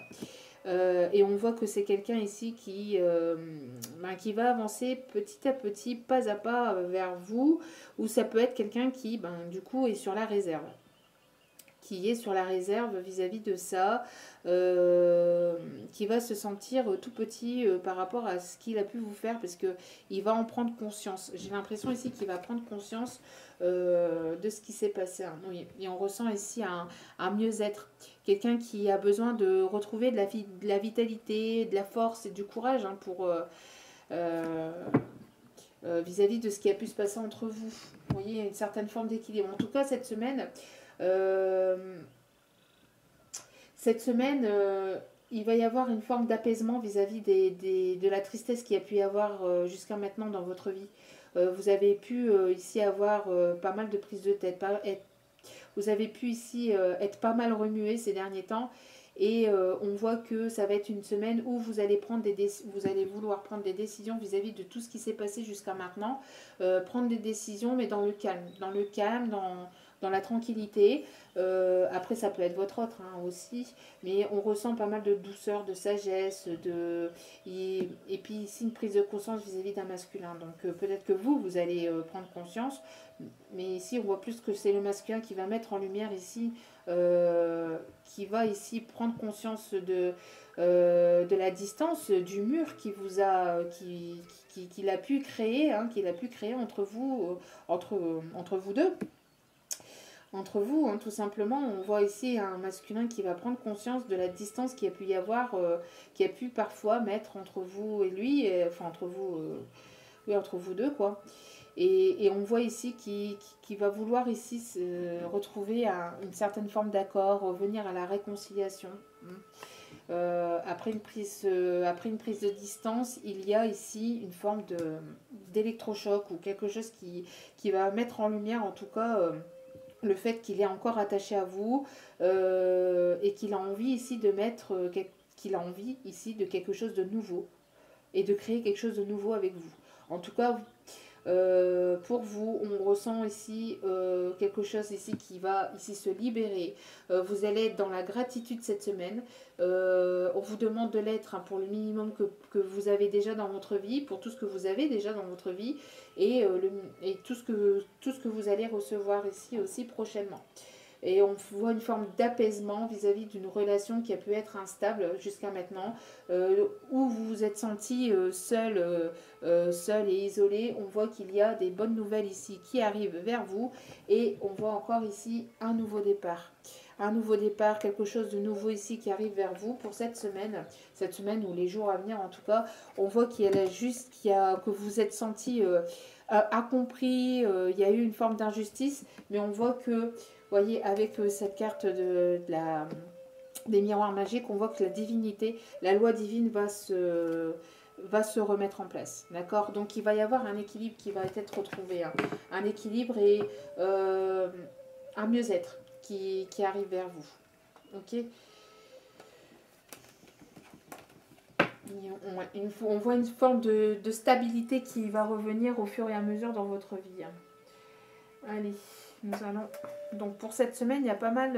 Et on voit que c'est quelqu'un ici qui va avancer petit à petit, pas à pas vers vous, ou ça peut être quelqu'un qui, du coup, est sur la réserve. Qui est sur la réserve vis-à-vis de ça, qui va se sentir tout petit par rapport à ce qu'il a pu vous faire, parce qu'il va en prendre conscience. J'ai l'impression ici qu'il va prendre conscience de ce qui s'est passé. Hein. Oui. Et on ressent ici un mieux-être. Quelqu'un qui a besoin de retrouver de la vitalité, de la force et du courage, hein, pour vis-à-vis de ce qui a pu se passer entre vous. Vous voyez, une certaine forme d'équilibre. En tout cas, cette semaine, il va y avoir une forme d'apaisement vis-à-vis de la tristesse qu'il y a pu y avoir jusqu'à maintenant dans votre vie. Vous avez pu ici avoir pas mal de prises de tête. Vous avez pu ici être pas mal remué ces derniers temps. Et on voit que ça va être une semaine où vous allez vouloir prendre des décisions vis-à-vis de tout ce qui s'est passé jusqu'à maintenant. Prendre des décisions, mais dans le calme. Dans la tranquillité. Après, ça peut être votre autre hein, aussi. Mais on ressent pas mal de douceur, de sagesse. Et puis ici, une prise de conscience vis-à-vis d'un masculin. Donc peut-être que vous allez prendre conscience. Mais ici, on voit plus que c'est le masculin qui va mettre en lumière ici, qui va ici prendre conscience de la distance, du mur qu'il a pu créer, hein, qu'il a pu créer entre vous, entre vous deux. Entre vous, hein, tout simplement, on voit ici un masculin qui va prendre conscience de la distance qu'il y a pu y avoir, qui a pu parfois mettre entre vous et lui, enfin entre vous deux, quoi. Et on voit ici qu'il va vouloir ici se retrouver à une certaine forme d'accord, revenir à la réconciliation. Après une prise de distance, il y a ici une forme d'électrochoc ou quelque chose qui va mettre en lumière en tout cas le fait qu'il est encore attaché à vous et qu'il a envie ici qu'il a envie ici de quelque chose de nouveau et de créer quelque chose de nouveau avec vous. En tout cas, pour vous, on ressent ici quelque chose ici qui va ici se libérer. Vous allez être dans la gratitude cette semaine. On vous demande de l'être hein, pour le minimum que vous avez déjà dans votre vie, pour tout ce que vous avez déjà dans votre vie et tout ce que vous allez recevoir ici aussi prochainement. Et on voit une forme d'apaisement vis-à-vis d'une relation qui a pu être instable jusqu'à maintenant, où vous vous êtes senti seul et isolé. On voit qu'il y a des bonnes nouvelles ici qui arrivent vers vous et on voit encore ici un nouveau départ. Un nouveau départ, quelque chose de nouveau ici qui arrive vers vous pour cette semaine ou les jours à venir en tout cas. On voit que vous êtes senti incompris, il y a eu une forme d'injustice, mais on voit que voyez, avec cette carte des miroirs magiques, on voit que la divinité, la loi divine va se remettre en place. D'accord? Donc il va y avoir un équilibre qui va être retrouvé. Hein. Un équilibre et un mieux-être qui arrive vers vous. Ok? On voit une forme de stabilité qui va revenir au fur et à mesure dans votre vie. Allez, nous allons... Donc pour cette semaine, il y a pas mal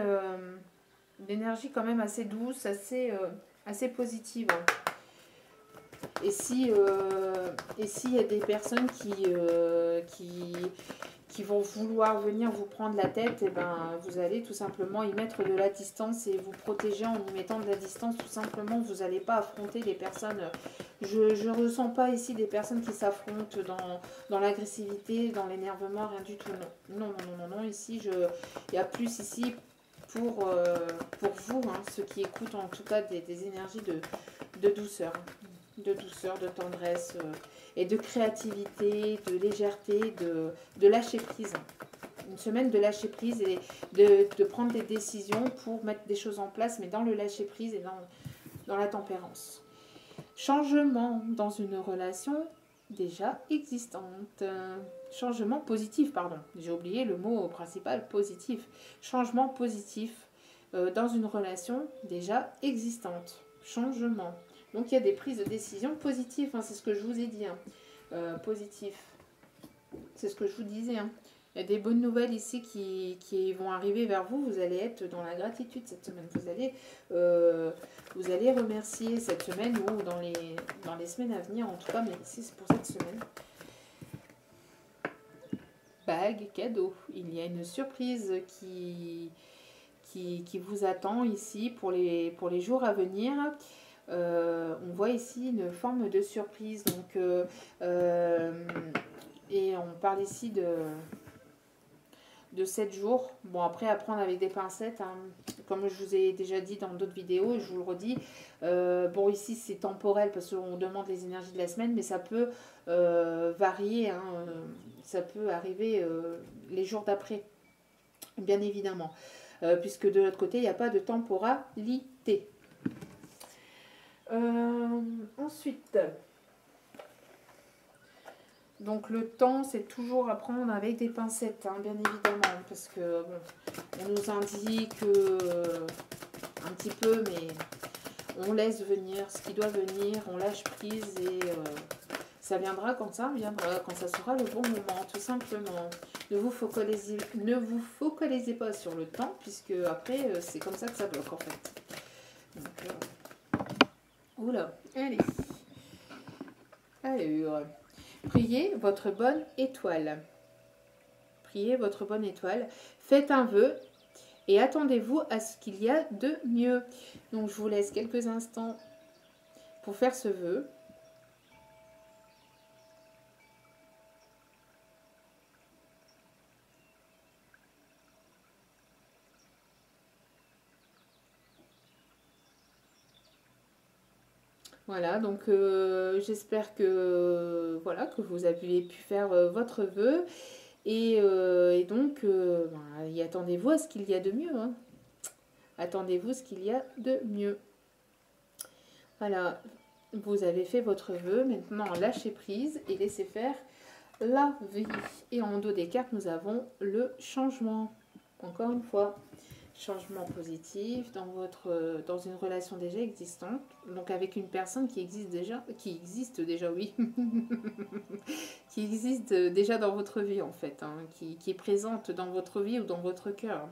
d'énergie quand même assez douce, assez positive. Et s'il y a des personnes qui vont vouloir venir vous prendre la tête, et ben, vous allez tout simplement y mettre de la distance et vous protéger en y mettant de la distance. Tout simplement, vous n'allez pas affronter des personnes. Je ne ressens pas ici des personnes qui s'affrontent dans l'agressivité, dans l'énervement, rien du tout. Non, non, non, non, non, non. Ici, il y a plus ici pour vous, hein, ceux qui écoutent en tout cas des énergies de douceur. De douceur, de tendresse et de créativité, de légèreté, de lâcher prise. Une semaine de lâcher prise et de prendre des décisions pour mettre des choses en place, mais dans le lâcher prise et dans la tempérance. Changement dans une relation déjà existante. Changement positif, pardon. J'ai oublié le mot principal, positif. Changement positif dans une relation déjà existante. Changement. Donc il y a des prises de décision positives, hein, c'est ce que je vous ai dit. Hein. Positif. C'est ce que je vous disais. Hein. Il y a des bonnes nouvelles ici qui vont arriver vers vous. Vous allez être dans la gratitude cette semaine. Vous allez remercier cette semaine ou dans les semaines à venir. En tout cas, mais ici c'est pour cette semaine. Bague, cadeau. Il y a une surprise qui vous attend ici pour les jours à venir. On voit ici une forme de surprise. Donc, et on parle ici de 7 jours. Bon, après, à prendre avec des pincettes. Hein. Comme je vous ai déjà dit dans d'autres vidéos, je vous le redis. Bon, ici, c'est temporel parce qu'on demande les énergies de la semaine, mais ça peut varier. Hein. Ça peut arriver les jours d'après, bien évidemment. Puisque de l'autre côté, il n'y a pas de temporalité. Ensuite, donc le temps, c'est toujours à prendre avec des pincettes, hein, bien évidemment, parce que bon, on nous indique un petit peu, mais on laisse venir ce qui doit venir, on lâche prise et ça viendra quand ça viendra, quand ça sera le bon moment, tout simplement. Ne vous focalisez pas sur le temps, puisque après, c'est comme ça que ça bloque en fait. Donc, oula, allez. Alors, priez votre bonne étoile. Priez votre bonne étoile. Faites un vœu et attendez-vous à ce qu'il y a de mieux. Donc, je vous laisse quelques instants pour faire ce vœu. Voilà, donc j'espère que, voilà, que vous avez pu faire votre vœu. Et donc, y attendez-vous à ce qu'il y a de mieux. Hein. Attendez-vous à ce qu'il y a de mieux. Voilà, vous avez fait votre vœu. Maintenant, lâchez prise et laissez faire la vie. Et en dos des cartes, nous avons le changement. Encore une fois. Changement positif dans une relation déjà existante, donc avec une personne qui existe déjà, oui, qui existe déjà dans votre vie en fait, hein, qui est présente dans votre vie ou dans votre cœur.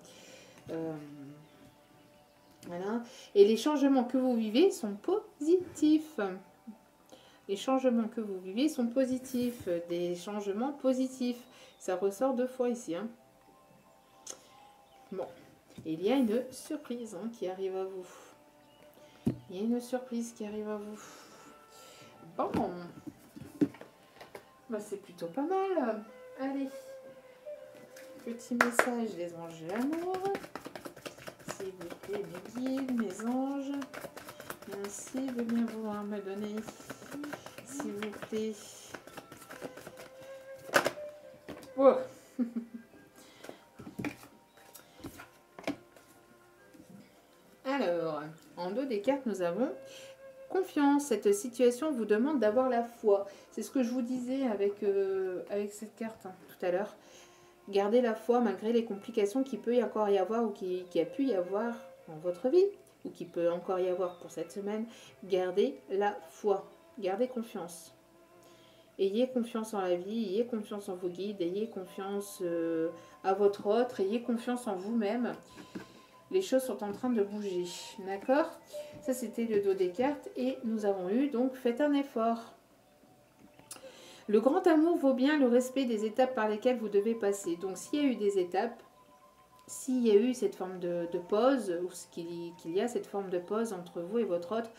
Voilà. Et les changements que vous vivez sont positifs. Les changements que vous vivez sont positifs, des changements positifs. Ça ressort 2 fois ici. Hein. Bon. Il y a une surprise hein, qui arrive à vous. Il y a une surprise qui arrive à vous. Bon. Bah, c'est plutôt pas mal. Allez. Petit message des anges de l'amour. S'il vous plaît, mes guides, mes anges. Merci de bien vouloir me donner. S'il vous plaît. Oh. Alors, en dos des cartes, nous avons confiance. Cette situation vous demande d'avoir la foi. C'est ce que je vous disais avec cette carte hein, tout à l'heure. Gardez la foi malgré les complications qu'il peut encore y avoir ou qui a pu y avoir dans votre vie ou qui peut encore y avoir pour cette semaine. Gardez la foi. Gardez confiance. Ayez confiance en la vie, ayez confiance en vos guides, ayez confiance à votre autre, ayez confiance en vous-même. les choses sont en train de bouger. D'accord? Ça, c'était le dos des cartes. Et nous avons eu, donc, faites un effort. Le grand amour vaut bien le respect des étapes par lesquelles vous devez passer. Donc, s'il y a eu des étapes, s'il y a eu cette forme de pause, ou qu'il y a cette forme de pause entre vous et votre autre,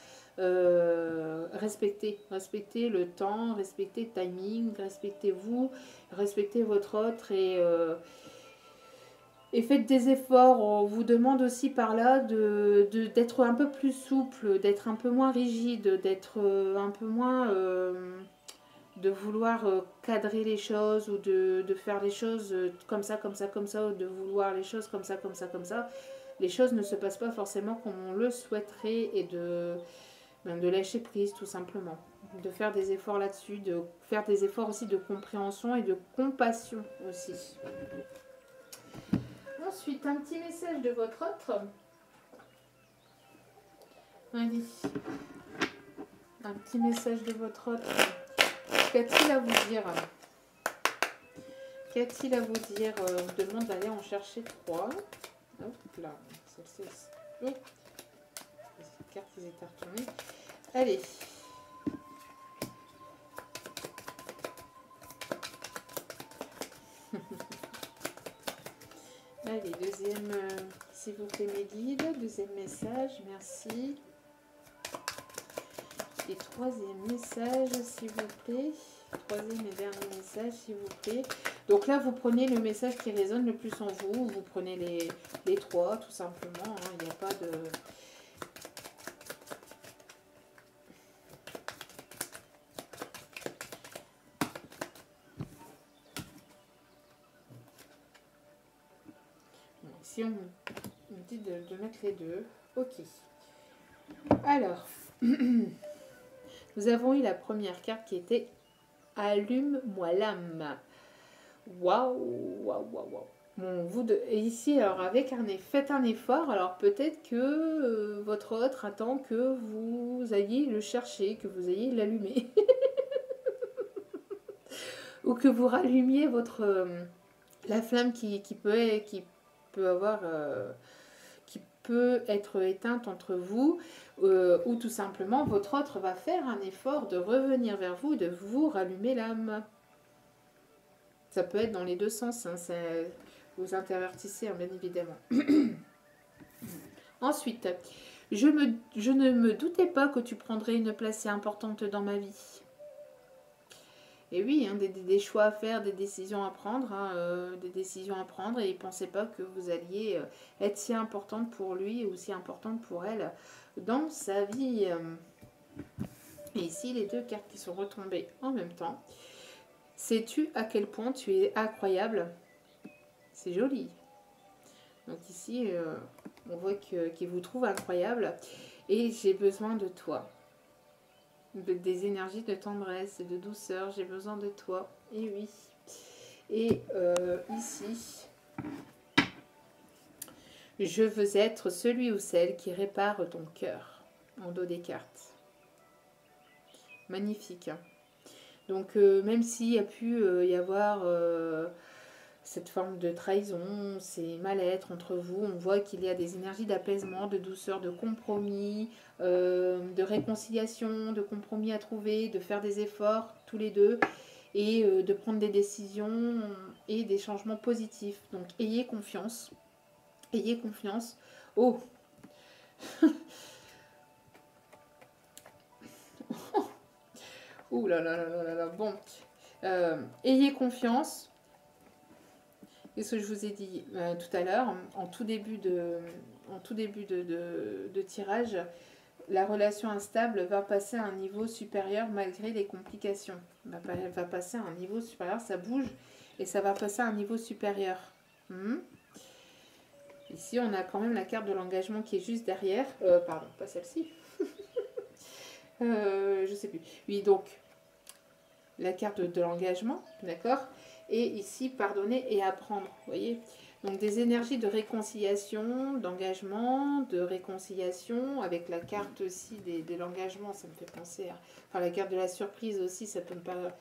respectez le temps, respectez le timing, respectez-vous, respectez votre autre et faites des efforts. On vous demande aussi par là d'être un peu plus souple, d'être un peu moins rigide, d'être un peu moins... de vouloir cadrer les choses ou de faire les choses comme ça, comme ça, comme ça, ou de vouloir les choses comme ça, comme ça, comme ça. Les choses ne se passent pas forcément comme on le souhaiterait et de lâcher prise tout simplement. De faire des efforts là-dessus, de faire des efforts aussi de compréhension et de compassion aussi. Ensuite, un petit message de votre autre. Allez. Un petit message de votre autre. Qu'a-t-il à vous dire? Qu'a-t-il à vous dire? Je demande d'aller en chercher 3. Hop là. Celle-ci. Oh. Les cartes, ils étaient retournées. Allez. Allez, deuxième, s'il vous plaît, mes guides. Deuxième message, merci. Et troisième message, s'il vous plaît. Troisième et dernier message, s'il vous plaît. Donc là, vous prenez le message qui résonne le plus en vous. Vous prenez les trois, tout simplement. Hein. Il n'y a pas de... Ici, on me dit de mettre les deux. Ok. Alors, nous avons eu la première carte qui était « Allume-moi l'âme ». Waouh, waouh, waouh, waouh. Bon, et ici, alors, avec faites un effort. Alors, peut-être que votre autre attend que vous ayez le chercher, que vous ayez l'allumer. Ou que vous rallumiez la flamme qui peut avoir... qui peut être éteinte entre vous, ou tout simplement votre autre va faire un effort de revenir vers vous, de vous rallumer l'âme. Ça peut être dans les deux sens, hein, vous intervertissez, hein, bien évidemment. Ensuite, je ne me doutais pas que tu prendrais une place si importante dans ma vie. Et oui, hein, des choix à faire, des décisions à prendre, hein, et il ne pensait pas que vous alliez être si importante pour lui ou si importante pour elle dans sa vie. Et ici, les deux cartes qui sont retombées en même temps. Sais-tu à quel point tu es incroyable? C'est joli. Donc ici, on voit qu'il vous trouve incroyable et j'ai besoin de toi. Des énergies de tendresse et de douceur, j'ai besoin de toi. Et oui. Et ici, je veux être celui ou celle qui répare ton cœur. En dos des cartes. Magnifique. Hein. Donc, même s'il y a pu y avoir cette forme de trahison, ces mal-être entre vous, on voit qu'il y a des énergies d'apaisement, de douceur, de compromis, de réconciliation, de compromis à trouver, de faire des efforts tous les deux et de prendre des décisions et des changements positifs. Donc, ayez confiance. Ayez confiance. Oh ouh là là là là là. Bon. Ayez confiance. Et ce que je vous ai dit tout à l'heure, en tout début de tirage, la relation instable va passer à un niveau supérieur malgré les complications. Elle va passer à un niveau supérieur, ça bouge et ça va passer à un niveau supérieur. Ici, on a quand même la carte de l'engagement qui est juste derrière. Pardon, pas celle-ci. Je sais plus. Oui, donc, la carte de l'engagement, d'accord ? Et ici, pardonner et apprendre, vous voyez ? Donc, des énergies de réconciliation, d'engagement, de réconciliation, avec la carte aussi de l'engagement, ça me fait penser à... Enfin, la carte de la surprise aussi, ça peut me pas...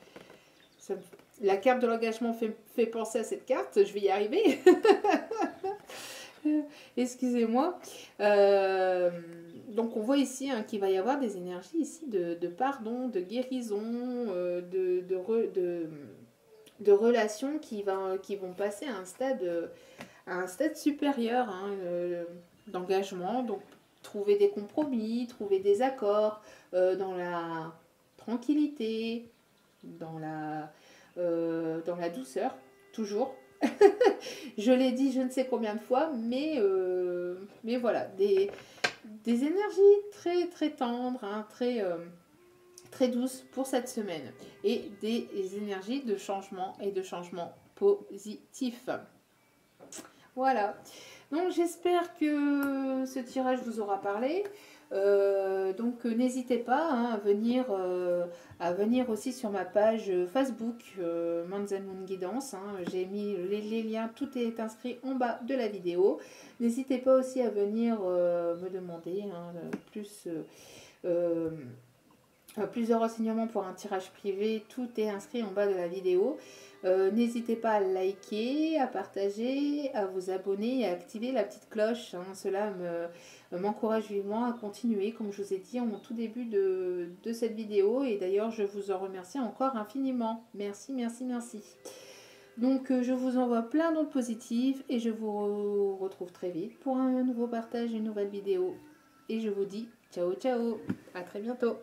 La carte de l'engagement fait penser à cette carte, je vais y arriver. Excusez-moi. Donc on voit ici qu'il va y avoir des énergies ici de pardon, de guérison, de relations qui vont passer à un stade supérieur d'engagement. Donc trouver des compromis, trouver des accords dans la tranquillité, dans la douceur, toujours. Je l'ai dit je ne sais combien de fois, mais voilà, des énergies très très tendres, très douces pour cette semaine. Et des énergies de changement et de changement positif. Voilà. Donc j'espère que ce tirage vous aura parlé. Donc n'hésitez pas à venir aussi sur ma page Facebook Manzen Moon Guidance. J'ai mis les liens, tout est inscrit en bas de la vidéo. N'hésitez pas aussi à venir me demander plus de renseignements pour un tirage privé. Tout est inscrit en bas de la vidéo. N'hésitez pas à liker, à partager, à vous abonner et à activer la petite cloche. Cela m'encourage vivement à continuer, comme je vous ai dit en tout début de cette vidéo. Et d'ailleurs, je vous en remercie encore infiniment. Merci, merci, merci. Donc, je vous envoie plein d'ondes positives et je vous retrouve très vite pour un nouveau partage, une nouvelle vidéo. Et je vous dis ciao, ciao. À très bientôt.